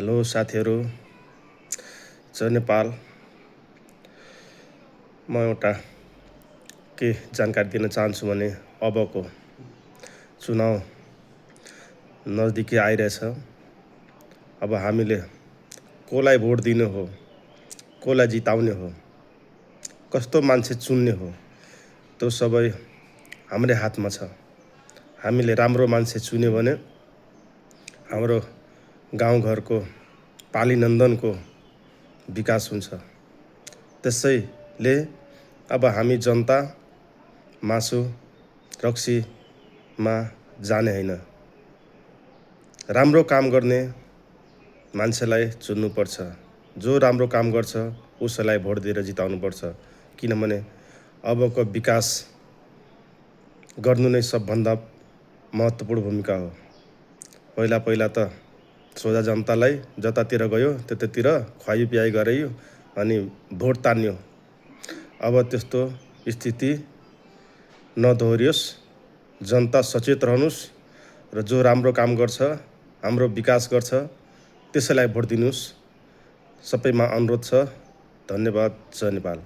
Hello साथीहरू, जय नेपाल। म एउटा के जानकारी दिन चाहन्छु भने अबको चुनाव नजदिकै आइरहेछ। अब हामीले कोलाई भोट दिने हो, कोलाई जिताउने हो, कस्तो मान्छे चुन्ने हो, त्यो सबै हाम्रै हातमा छ। हामीले राम्रो मान्छे चुन्यो भने हाम्रो गाउँघरको पालीनन्दनको विकास हुन्छ। त्यसैले अब हामी जनता मासु रक्सीमा जाने होइन, राम्रो काम गर्ने मान्छेलाई चुन्नुपर्छ। जो राम्रो काम गर्छ उसैलाई भोट दिएर जिताउनुपर्छ। किनभने अबको विकास गर्नु नै सबभन्दा महत्त्वपूर्ण भूमिका हो। पहिला त सोझा जनतालाई जतातिर गयो त्यतातिर खुवाइ पियाइ गराइयो अनि भोट तान्यो। अब त्यस्तो स्थिति नदोहोरियोस्, जनता सचेत रहनुहोस् र जो राम्रो काम गर्छ, हाम्रो विकास गर्छ त्यसैलाई भोट दिनुहोस्। सबैमा अनुरोध छ। धन्यवाद। जय नेपाल।